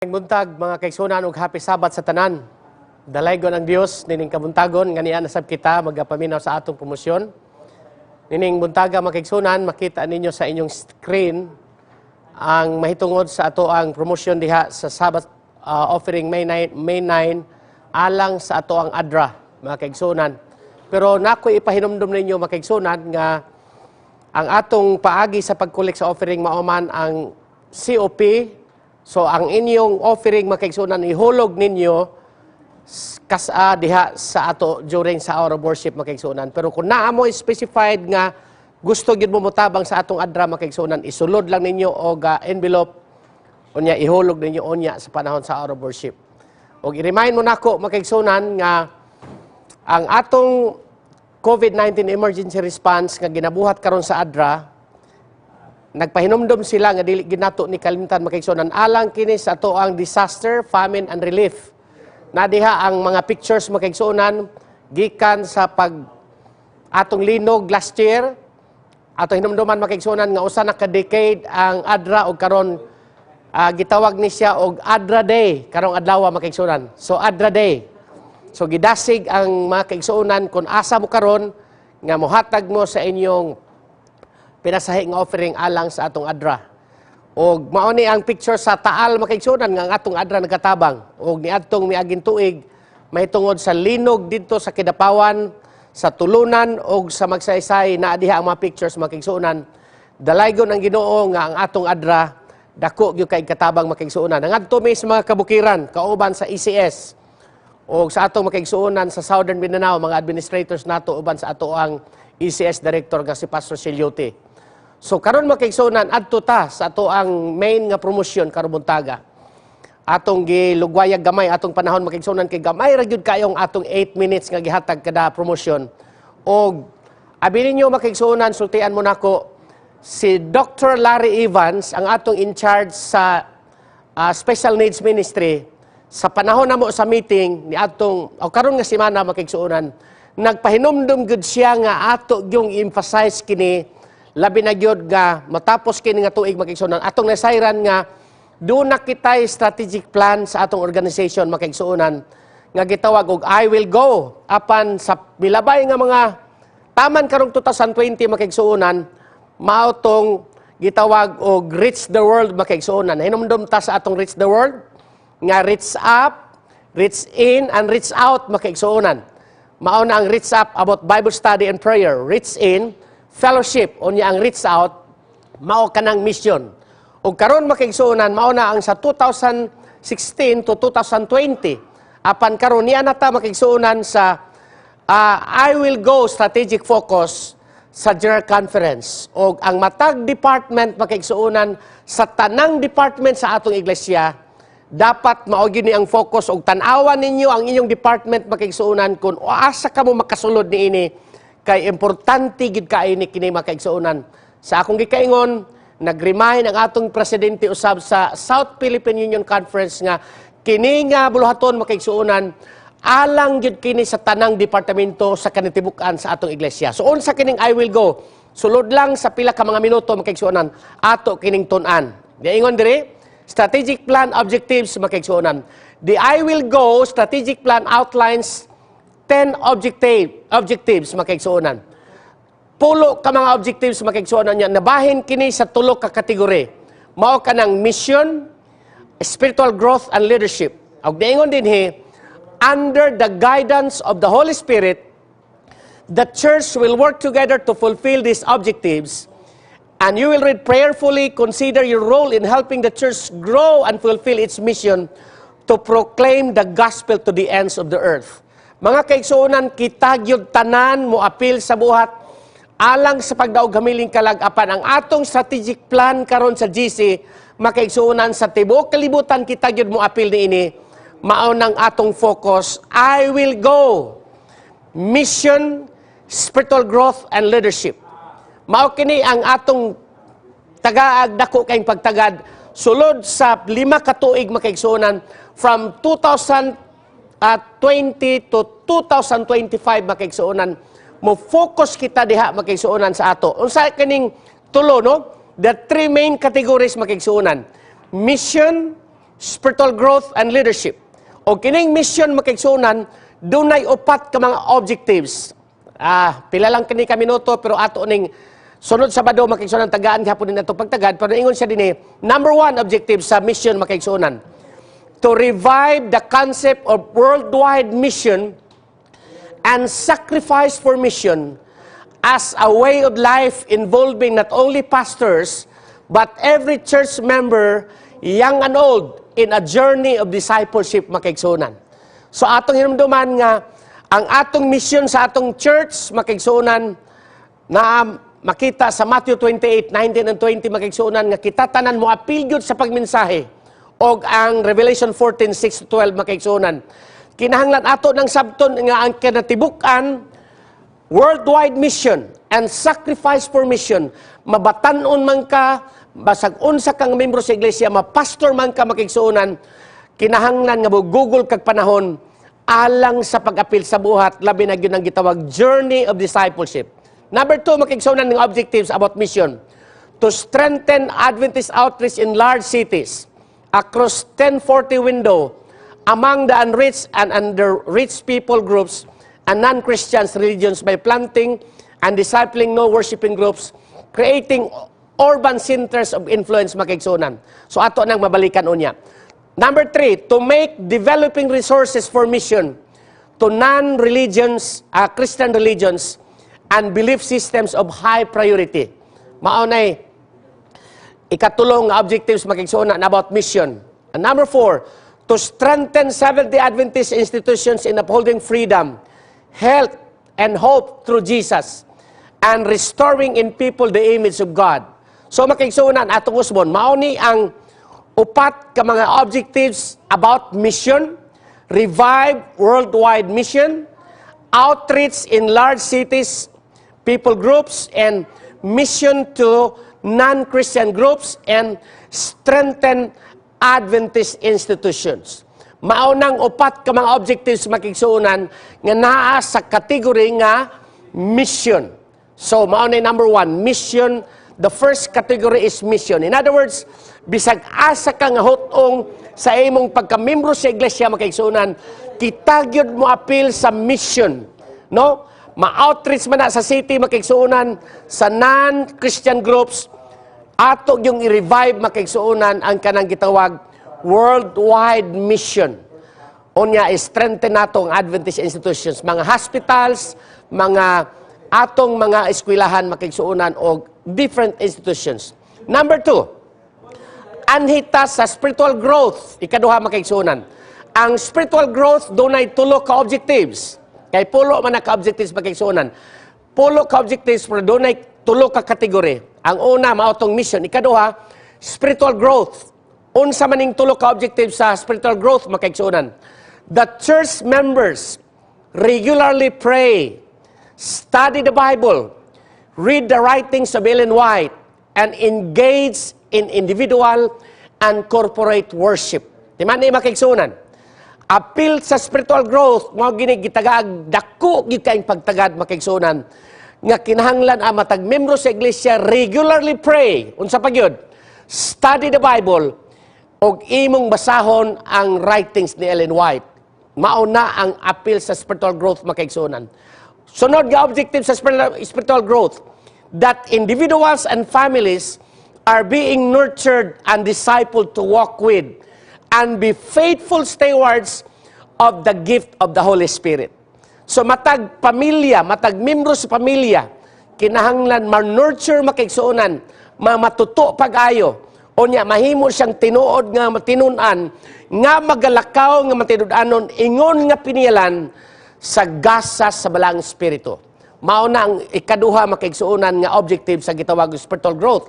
Buntag mga kaigsunan ug happy Sabat sa tanan. Dalaygon ang Dios nining kabuntagon nga niya nasab kita magapaminaw sa atong promosyon. Nining buntaga mga kaigsunan, makita ninyo sa inyong screen ang mahitungod sa ato ang promosyon diha sa Sabat offering May 9 alang sa ato ang ADRA mga kaigsunan. Pero nako ipahinumdum ninyo mga kaigsunan nga ang atong paagi sa pagkolek sa offering mauman ang COP. So ang inyong offering makaigsunan ihulog ninyo diha sa ato during sa hour of worship makaigsunan. Pero kung naa mo specified nga gusto gyud mo motabang sa atong ADRA makaigsunan, isulod lang ninyo og envelope unya ihulog ninyo unya sa panahon sa hour of worship. Og i-remind mo nako makaigsunan nga ang atong COVID-19 emergency response nga ginabuhat karon sa ADRA, nagpahinumdum sila nga dili ginato ni kalimtan makaigsunan alang kini sa ato ang disaster, famine and relief. Nadiha ang mga pictures makaigsunan gikan sa pag atong linog last year. Ato hinumduman makaigsunan nga usa na ka decade ang ADRA og karon gitawag ni siya og ADRA Day karong adlaw makaigsunan. So ADRA Day. So gidasig ang mga kaigsunan kung asa mo karon nga mohatag mo sa inyong pinasahi nga offering alang sa atong ADRA. Og mao ni ang picture sa taal makaigsunan nga ang atong ADRA nagatabang. Og niadtong miaging tuig mahitungod sa linog didto sa Kidapawan, sa Tulunan og sa Magsaysay naa diha ang mga pictures makaigsunan. Dalaygon ang Ginoo nga ang atong ADRA dako gyud kay katabang makaigsunan. Ngadto mi sa mga kabukiran kauban sa ECS og sa atong makaigsunan sa Southern Mindanao mga administrators nato uban sa ato ang ECS director nga si Pastor Siliote. So karon makaigsunan adto ta sa ato ang main nga promosyon karon buntaga. Atong gilugwayag gamay atong panahon makaigsunan kay gamay ra gyud kayong atong 8 minutes nga gihatag kada promosyon. Og abilin niyo makaigsunan sultian mo nako si Dr. Larry Evans ang atong in charge sa Special Needs Ministry sa panahon namo sa meeting ni atong karon nga semana makaigsunan nagpahinumdum gud siya nga ato gyung emphasize kini labi na gyud nga matapos kini nga tuig makaigsunan atong nasayran nga do na kitay strategic plan sa atong organization makaigsunan nga gitawag og I will go apan sa milabay nga mga taman karong 2020 makaigsunan mao tong gitawag og reach the world makaigsunan. Hinumdum ta sa atong reach the world nga reach up, reach in and reach out makaigsunan. Mao na ang reach up about Bible study and prayer, reach in fellowship, unya ang reach out, mao kanang mission. O karon makaigsunan, mao na ang sa 2016 to 2020. Apan karon niya nata makaigsunan sa I will go strategic focus sa General Conference. O ang matag department makaigsunan sa tanang department sa atong iglesia, dapat mao gyud ni ang focus og tan-awan ninyo ang inyong department makaigsunan kung asa ka mo makasulod niini. Kay importante gid kaini kini makaigsunan. Sa akong gikaingon, nag-remind ang atong presidente usab sa South Philippine Union Conference nga kini nga buluhaton makaigsunan alang gid kini sa tanang departamento sa kanitibukan sa atong iglesia. So unsa kining I will go? Sulod lang sa pila ka mga minuto makaigsunan ato kining tun-an. Diingon diri, strategic plan objectives makaigsunan. The I will go strategic plan outlines 10 objectives makaigsunan. Pulo ka mga objectives makaigsunan niya. Nabahin kini sa tulo ka kategori. Mao kanang mission, spiritual growth and leadership. Og diingon dinhi, under the guidance of the Holy Spirit, the church will work together to fulfill these objectives. And you will read prayerfully, consider your role in helping the church grow and fulfill its mission to proclaim the gospel to the ends of the earth. Mga kaigsunan, kita gyud tanan mo apil sa buhat alang sa pagdaog hamiling kalag apan ang atong strategic plan karon sa GC makaigsunan sa tibuok kalibutan kita gyud mo apil niini mao nang atong focus I will go mission, spiritual growth and leadership. Mao kini ang atong tagaag dako kayong pagtagad sulod sa 5 ka tuig makaigsunan from 2020 to 2025 makaigsuonan mo focus kita diha makaigsuonan sa ato. Unsa kining tulo no? The 3 main categories makaigsuonan. Mission, spiritual growth and leadership. O kining mission makigsunan, dunay upat ka mga objectives. Pila lang kini ka minuto, pero ato ning sunod Sabado makigsunan tagaan gihapon din ato pagtagad, pero ingon siya dinhi, number 1 objective sa mission makigsunan, to revive the concept of worldwide mission and sacrifice for mission as a way of life involving not only pastors, but every church member, young and old, in a journey of discipleship makigsunan. So atong hinumduman nga, ang atong mission sa atong church makigsunan, na makita sa Matthew 28, 19 and 20 makigsunan, nga kita tanan mo apil gyud sa pagmensahe, o ang Revelation 14, 6-12 makigsunan. Kinahanglan ato ng sabton nga ang kinatibuk-an, worldwide mission and sacrifice for mission. Mabatan-on man ka, basag unsa kang membro sa iglesia, mapastor man ka makigsunan, kinahanglan nga Google kag panahon alang sa pag-apil sa buhat, labi na gyud ang gitawag journey of discipleship. Number 2 makigsunan ng objectives about mission, to strengthen Adventist outreach in large cities across 1040 window among the unreached and underreached people groups and non-Christians religions by planting and discipling no worshiping groups, creating urban centers of influence makigsunan. So ato nang mabalikan unya. Number 3, to make developing resources for mission to non-religions, Christian religions and belief systems of high priority. Maunay ikatulong objectives makigsunan about mission. And number 4, to strengthen Seventh-day Adventist institutions in upholding freedom, health, and hope through Jesus, and restoring in people the image of God. So makigsunan atong usbon, mauni ang upat ka mga objectives about mission, revive worldwide mission, outreach in large cities, people groups, and mission to non-Christian groups, and strengthen Adventist institutions. Maunang upat ka mga objectives makigsuunan nga naa sa kategory nga mission. So maunay number 1, mission. The first category is mission. In other words, bisag asa ka nga hutong sa imong pagkamembro sa iglesia makigsuunan, kita gyud mo appeal sa mission, no? Ma-outreach man na sa city makigsuunan, sa non-Christian groups, ato yung i-revive makigsuunan ang kanang gitawag worldwide mission. Unya, strengthen nato ang Adventist institutions, mga hospitals, mga atong mga eskwelahan makigsuunan o different institutions. Number 2, anhita sa spiritual growth, ikaduha makigsuunan. Ang spiritual growth dunay tulo ka objectives. Kay pulo man na ka objectives makigsuunan. Pulo ka objectives pero dunay tulo ka kategory. Ang una mao tong mission, ikaduha spiritual growth. Unsa maning tulo ka objectives sa spiritual growth makigsuunan. The church members regularly pray, study the Bible, read the writings of Ellen White, and engage in individual and corporate worship. Di man ni makigsuunan. Appeal sa spiritual growth, mga ginigitagag, dako gikaing pagtagad makigsuunan, nga kinahanglan ang matag membro sa iglesia regularly pray, unsa pa gyud, study the Bible, og imong basahon ang writings ni Ellen White. Mauna ang appeal sa spiritual growth makigsuunan. Sunod nga objective sa spiritual growth, that individuals and families are being nurtured and discipled to walk with and be faithful stewards of the gift of the Holy Spirit. So matag pamilya, matag membro sa pamilya, kinahanglan ma-nurture makigsuunan, matuto pag-ayo, o niya mahimo siyang tinuod nga matinunan, nga magalakaw nga matinudanon, ingon nga piniyalan sa gasa sa balang espiritu. Mao na ang ikaduha makigsuunan nga objective sa gitawag spiritual growth.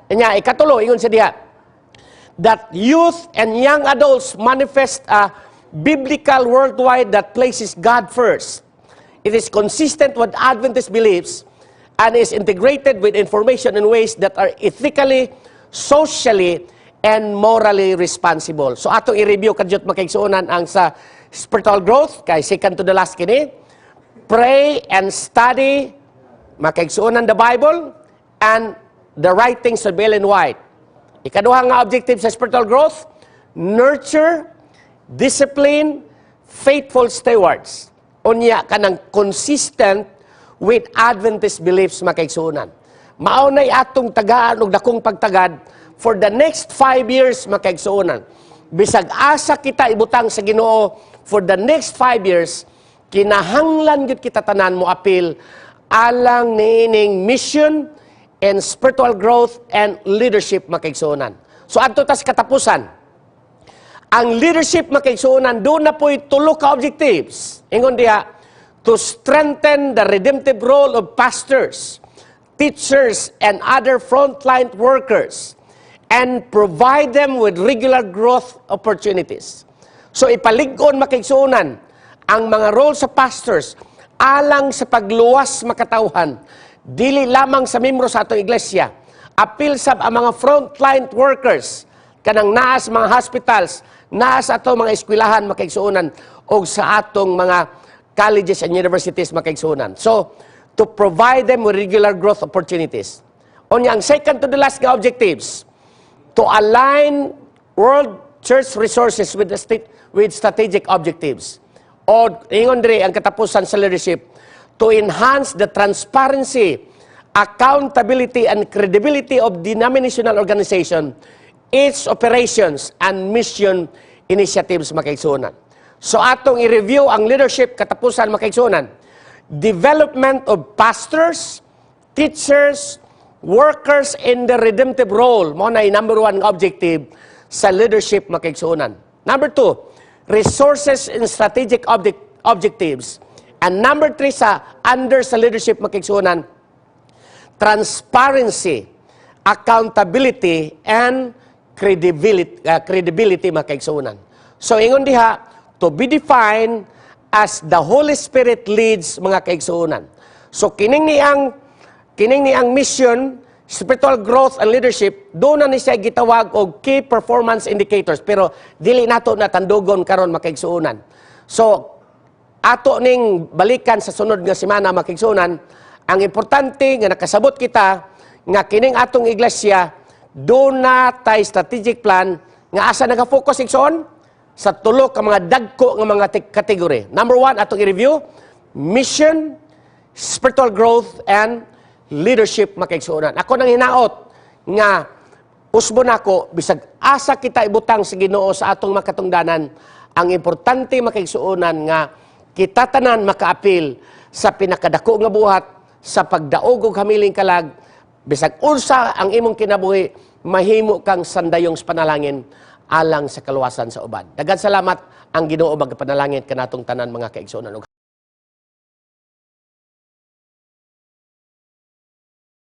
Nya ikatulo ingon sa diha, that youth and young adults manifest a biblical worldwide that places God first. It is consistent with Adventist beliefs and is integrated with information in ways that are ethically, socially, and morally responsible. So ato i-review kadyot makigsuunan ang sa spiritual growth, kay second to the last kini. Pray and study, makigsuunan the Bible, and the writings of Ellen White. Ikaduha nga objective sa spiritual growth, nurture, discipline, faithful stewards. Unya ka ng consistent with Adventist beliefs makaigsuonan. Maunay atong tagaan og dakong pagtagad for the next 5 years makaigsuonan. Bisag asa kita ibutang sa Ginoo for the next 5 years, kinahanglan gyud kita tanan mo apil alang niining mission and spiritual growth and leadership makaigsuonan. So adto tas katapusan, ang leadership makaigsuonan doon na po'y tulo ka objectives. Ingon diha, to strengthen the redemptive role of pastors, teachers, and other frontline workers, and provide them with regular growth opportunities. So ipalig-on makaigsuonan ang mga role sa pastors alang sa pagluwas makatawhan, dili lamang sa membro sa atong iglesia, apil sab ang mga frontline workers, kanang naa sa mga hospitals, naa sa atong mga eskwelahan makaigsuonan, o sa atong mga colleges and universities makaigsuonan. So, to provide them with regular growth opportunities. Onya, ang second to the last nga objectives, to align world church resources with strategic objectives. O, ingon diri ang katapusan sa leadership, to enhance the transparency, accountability, and credibility of denominational organization, its operations, and mission initiatives makaigsuonan. So atong i-review ang leadership katapusan makaigsuonan. Development of pastors, teachers, workers in the redemptive role. Mo na number 1 objective sa leadership makaigsuonan. Number 2, resources and strategic objectives. And number 3 under sa leadership makaigsuonan, transparency, accountability, and credibility makaigsuonan. So ingon diha, to be defined as the Holy Spirit leads mga kaigsuonan. So kining niyang mission, spiritual growth and leadership, doon na ni siya gitawag og key performance indicators, pero dili nato natandugon karon makaigsuonan. So ato ning balikan sa sunod nga semana makaigsuonan, ang importante nga nakasabot kita nga kining atong iglesia doon na tay strategic plan nga asa naka-focus igsoon sa tulo ka mga dagko nga mga kategory. Number 1 atong i-review, mission, spiritual growth, and leadership makaigsuonan. Ako nang hinaot nga usbo nako bisag asa kita ibutang sa Ginoo sa atong makatungdanan, ang importante makaigsuonan nga kita tanan makaapil sa pinakadako nga buhat sa pagdaog og hamiling kalag, bisag unsa ang imong kinabuhi, mahimo kang sandayong panalangin alang sa kaluwasan sa uban. Daghang salamat, ang Ginoo magapanalangin kanatong tanan mga kaigsuonan.